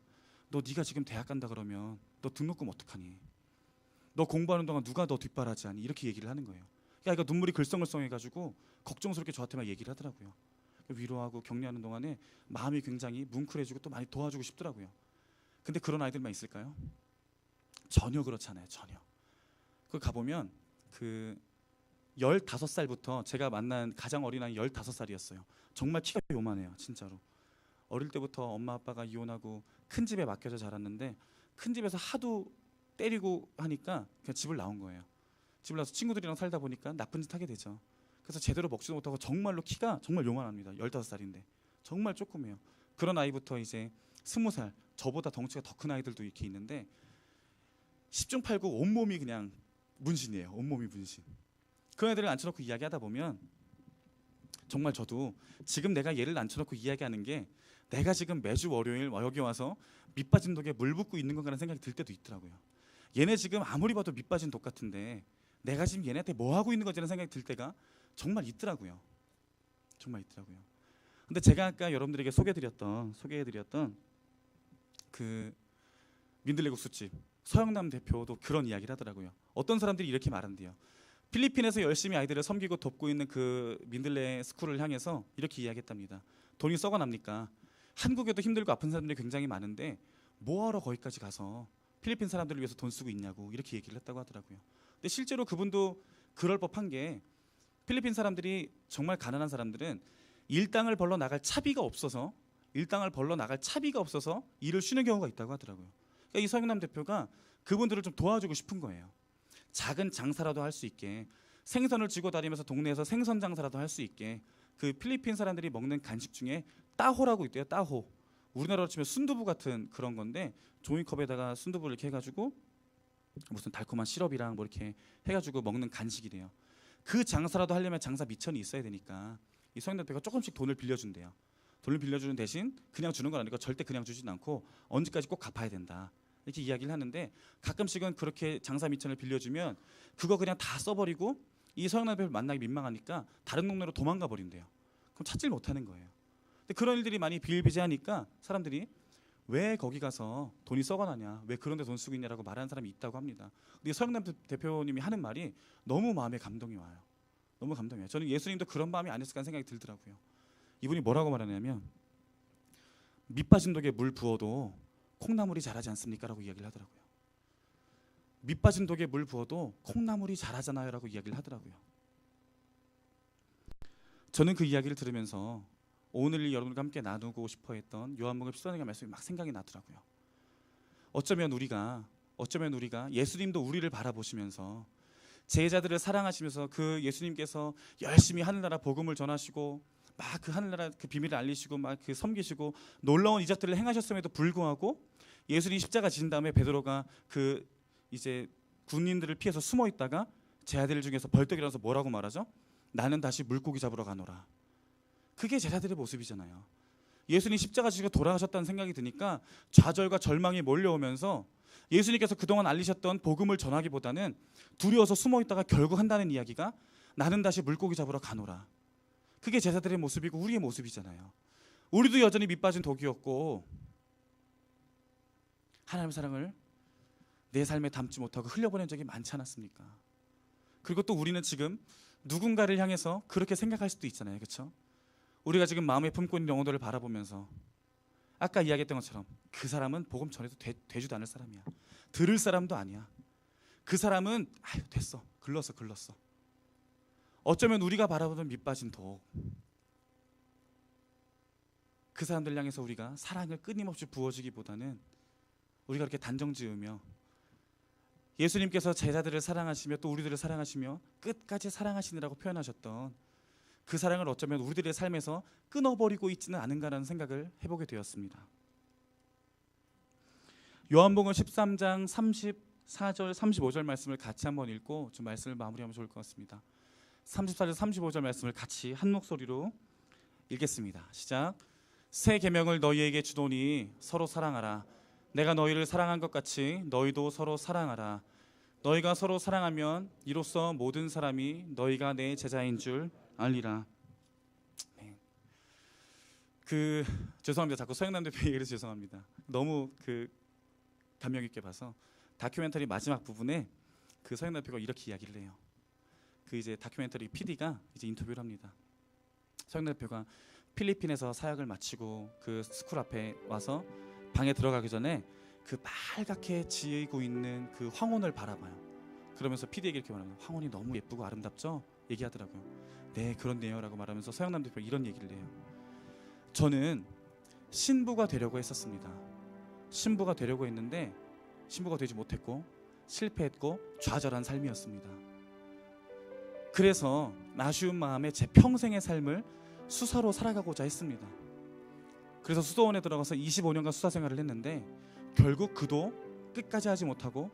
너 네가 지금 대학 간다 그러면 너 등록금 어떡하니? 너 공부하는 동안 누가 너 뒷바라지 하니? 이렇게 얘기를 하는 거예요. 그러니까 눈물이 글썽글썽해가지고 걱정스럽게 저한테 막 얘기를 하더라고요. 위로하고 격려하는 동안에 마음이 굉장히 뭉클해지고 또 많이 도와주고 싶더라고요. 근데 그런 아이들만 있을까요? 전혀 그렇지 않아요. 전혀. 그 가보면 그 15살부터 제가 만난 가장 어린 아이 15살이었어요. 정말 키가 요만해요. 진짜로. 어릴 때부터 엄마 아빠가 이혼하고 큰 집에 맡겨져 자랐는데 큰 집에서 하도 때리고 하니까 그냥 집을 나온 거예요. 집을 나와서 친구들이랑 살다 보니까 나쁜 짓 하게 되죠. 그래서 제대로 먹지도 못하고 정말로 키가 정말 요만합니다. 15살인데 정말 조그매요. 그런 아이부터 이제 20살, 저보다 덩치가 더 큰 아이들도 이렇게 있는데 10중 8구 온몸이 그냥 문신이에요. 온몸이 문신. 그런 애들을 앉혀놓고 이야기하다 보면 정말 저도 지금 내가 얘를 앉혀놓고 이야기하는 게 내가 지금 매주 월요일 여기 와서 밑빠진 독에 물 붓고 있는 건가라는 생각이 들 때도 있더라고요. 얘네 지금 아무리 봐도 밑빠진 독 같은데 내가 지금 얘네한테 뭐 하고 있는 거지라는 생각이 들 때가 정말 있더라고요. 정말 있더라고요. 근데 제가 아까 여러분들에게 소개해드렸던 그 민들레국수집 서영남 대표도 그런 이야기를 하더라고요. 어떤 사람들이 이렇게 말한대요. 필리핀에서 열심히 아이들을 섬기고 돕고 있는 그 민들레 스쿨을 향해서 이렇게 이야기했답니다. 돈이 썩어납니까? 한국에도 힘들고 아픈 사람들이 굉장히 많은데 뭐하러 거기까지 가서 필리핀 사람들을 위해서 돈 쓰고 있냐고 이렇게 얘기를 했다고 하더라고요. 근데 실제로 그분도 그럴 법한 게 필리핀 사람들이 정말 가난한 사람들은 일당을 벌러 나갈 차비가 없어서 일을 쉬는 경우가 있다고 하더라고요. 그러니까 이 서영남 대표가 그분들을 좀 도와주고 싶은 거예요. 작은 장사라도 할 수 있게 생선을 쥐고 다니면서 동네에서 생선 장사라도 할 수 있게 그 필리핀 사람들이 먹는 간식 중에 따호라고 있대요. 따호. 우리나라로 치면 순두부 같은 그런 건데 종이컵에다가 순두부를 이렇게 해가지고 무슨 달콤한 시럽이랑 뭐 이렇게 해가지고 먹는 간식이래요. 그 장사라도 하려면 장사 미천이 있어야 되니까 이 서영남 대표가 조금씩 돈을 빌려준대요. 돈을 빌려주는 대신 그냥 주는 건 아니고 절대 그냥 주진 않고 언제까지 꼭 갚아야 된다. 이렇게 이야기를 하는데 가끔씩은 그렇게 장사 미천을 빌려주면 그거 그냥 다 써버리고 이 서영남 대표를 만나기 민망하니까 다른 동네로 도망가 버린대요. 그럼 찾질 못하는 거예요. 근데 그런 일들이 많이 비일비재하니까 사람들이 왜 거기 가서 돈이 썩어나냐, 왜 그런 데 돈 쓰고 있냐라고 말하는 사람이 있다고 합니다. 근데 서영남 대표님이 하는 말이 너무 마음에 감동이 와요. 너무 감동이 와요. 저는 예수님도 그런 마음이 아니었을까 하는 생각이 들더라고요. 이분이 뭐라고 말하냐면 밑빠진 독에 물 부어도 콩나물이 자라지 않습니까? 라고 이야기를 하더라고요. 밑빠진 독에 물 부어도 콩나물이 자라잖아요 라고 이야기를 하더라고요. 저는 그 이야기를 들으면서 오늘 여러분과 함께 나누고 싶어 했던 요한복음 14장의 말씀이 막 생각이 나더라고요. 어쩌면 우리가 예수님도 우리를 바라보시면서 제자들을 사랑하시면서 그 예수님께서 열심히 하늘나라 복음을 전하시고 막 그 하늘나라 그 비밀을 알리시고 막 그 섬기시고 놀라운 이적들을 행하셨음에도 불구하고 예수님 십자가 지신 다음에 베드로가 그 이제 군인들을 피해서 숨어 있다가 제자들 중에서 벌떡 일어나서 뭐라고 말하죠? 나는 다시 물고기 잡으러 가노라. 그게 제자들의 모습이잖아요. 예수님 십자가 지시고 돌아가셨다는 생각이 드니까 좌절과 절망이 몰려오면서 예수님께서 그동안 알리셨던 복음을 전하기보다는 두려워서 숨어 있다가 결국 한다는 이야기가 나는 다시 물고기 잡으러 가노라. 그게 제자들의 모습이고 우리의 모습이잖아요. 우리도 여전히 밑빠진 독이었고 하나님의 사랑을 내 삶에 담지 못하고 흘려보낸 적이 많지 않았습니까? 그리고 또 우리는 지금 누군가를 향해서 그렇게 생각할 수도 있잖아요. 그렇죠? 우리가 지금 마음에 품고 있는 영혼들을 바라보면서 아까 이야기했던 것처럼 그 사람은 복음 전해도 되지도 않을 사람이야. 들을 사람도 아니야. 그 사람은 아유 됐어. 글렀어. 어쩌면 우리가 바라보던 밑빠진 독 그 사람들 향해서 우리가 사랑을 끊임없이 부어주기보다는 우리가 이렇게 단정지으며 예수님께서 제자들을 사랑하시며 또 우리들을 사랑하시며 끝까지 사랑하시느라고 표현하셨던 그 사랑을 어쩌면 우리들의 삶에서 끊어버리고 있지는 않은가라는 생각을 해보게 되었습니다. 요한복음 13장 34절 35절 말씀을 같이 한번 읽고 좀 말씀을 마무리하면 좋을 것 같습니다. 34절 35절 말씀을 같이 한 목소리로 읽겠습니다. 시작. 새 계명을 너희에게 주노니 서로 사랑하라. 내가 너희를 사랑한 것 같이 너희도 서로 사랑하라. 너희가 서로 사랑하면 이로써 모든 사람이 너희가 내 제자인 줄 알리라. 네. 죄송합니다. 자꾸 서영남 대표 얘기를 죄송합니다. 너무 감명 있게 봐서 다큐멘터리 마지막 부분에 그 서영 대표가 이렇게 이야기를 해요. 그 이제 다큐멘터리 PD가 이제 인터뷰를 합니다. 서영 대표가 필리핀에서 사역을 마치고 그 스쿨 앞에 와서 방에 들어가기 전에 그 빨갛게 지고 있는 그 황혼을 바라봐요. 그러면서 PD에게 이렇게 말합니다. 황혼이 너무 예쁘고 아름답죠? 얘기하더라고요. 네, 그렇네요 라고 말하면서 서영남 대표가 이런 얘기를 해요. 저는 신부가 되려고 했었습니다. 신부가 되려고 했는데 신부가 되지 못했고 실패했고 좌절한 삶이었습니다. 그래서 아쉬운 마음에 제 평생의 삶을 수사로 살아가고자 했습니다. 그래서 수도원에 들어가서 25년간 수사 생활을 했는데 결국 그도 끝까지 하지 못하고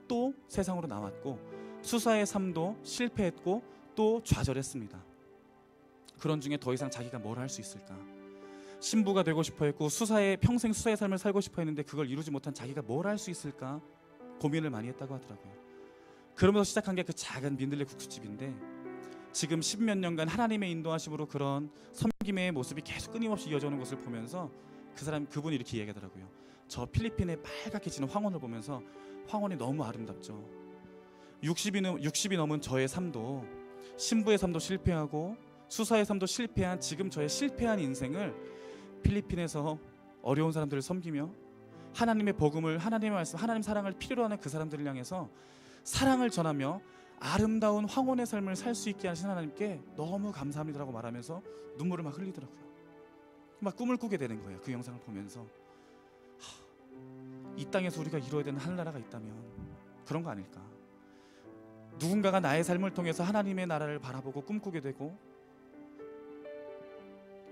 또 세상으로 나왔고 수사의 삶도 실패했고 또 좌절했습니다. 그런 중에 더 이상 자기가 뭘 할 수 있을까? 신부가 되고 싶어 했고 평생 수사의 삶을 살고 싶어 했는데 그걸 이루지 못한 자기가 뭘 할 수 있을까? 고민을 많이 했다고 하더라고요. 그러면서 시작한 게 그 작은 민들레 국수집인데 지금 10몇 년간 하나님의 인도하심으로 그런 섬김의 모습이 계속 끊임없이 이어져오는 것을 보면서 그분이 이렇게 이야기하더라고요. 저 필리핀의 빨갛게 지는 황혼을 보면서 황혼이 너무 아름답죠. 60이 넘은 저의 삶도 신부의 삶도 실패하고 수사의 삶도 실패한 지금 저의 실패한 인생을 필리핀에서 어려운 사람들을 섬기며 하나님의 복음을, 하나님의 말씀, 하나님 사랑을 필요로 하는 그 사람들을 향해서 사랑을 전하며 아름다운 황혼의 삶을 살 수 있게 하신 하나님께 너무 감사합니다라고 말하면서 눈물을 막 흘리더라고요. 막 꿈을 꾸게 되는 거예요. 그 영상을 보면서 이 땅에서 우리가 이루어야 되는 하늘나라가 있다면 그런 거 아닐까? 누군가가 나의 삶을 통해서 하나님의 나라를 바라보고 꿈꾸게 되고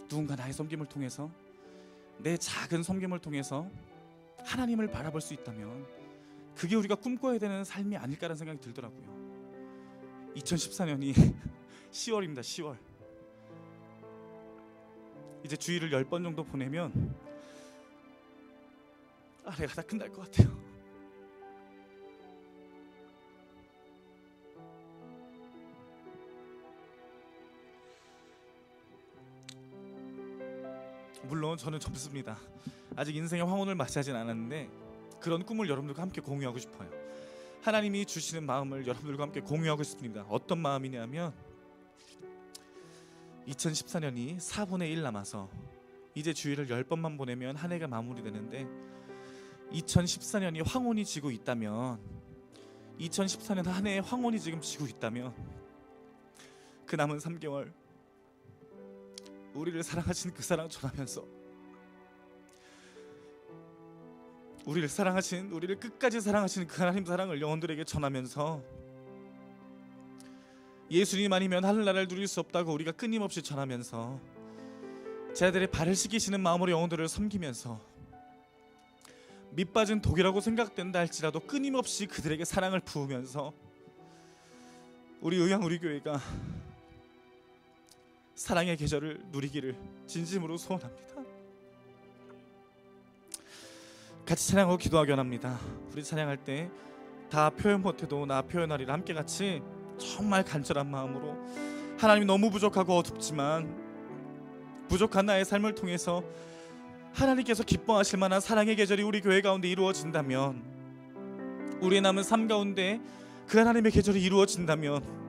누군가 나의 섬김을 통해서 내 작은 섬김을 통해서 하나님을 바라볼 수 있다면 그게 우리가 꿈꿔야 되는 삶이 아닐까라는 생각이 들더라고요. 2014년이 10월입니다. 10월. 이제 주일을 10번 정도 보내면 내가 다 끝날 것 같아요. 물론 저는 젊습니다. 아직 인생의 황혼을 맞이하진 않았는데 그런 꿈을 여러분들과 함께 공유하고 싶어요. 하나님이 주시는 마음을 여러분들과 함께 공유하고 싶습니다. 어떤 마음이냐면 2014년이 4분의 1 남아서 이제 주일을 10번만 보내면 한 해가 마무리되는데 2014년이 황혼이 지고 있다면 2014년 한 해에 황혼이 지금 지고 있다면 그 남은 3개월 우리를 사랑하신 그 사랑 전하면서 우리를 끝까지 사랑하시는 그 하나님 사랑을 영혼들에게 전하면서 예수님 아니면 하늘나라를 누릴 수 없다고 우리가 끊임없이 전하면서 제자들의 발을 씻기시는 마음으로 영혼들을 섬기면서 밑빠진 독이라고 생각된다 할지라도 끊임없이 그들에게 사랑을 부으면서 우리 의향 우리 교회가 사랑의 계절을 누리기를 진심으로 소원합니다. 같이 찬양하고 기도하기 원합니다. 우리 찬양할 때 다 표현 못해도 나 표현하리라 함께 같이 정말 간절한 마음으로 하나님 너무 부족하고 어둡지만 부족한 나의 삶을 통해서 하나님께서 기뻐하실 만한 사랑의 계절이 우리 교회 가운데 이루어진다면 우리의 남은 삶 가운데 그 하나님의 계절이 이루어진다면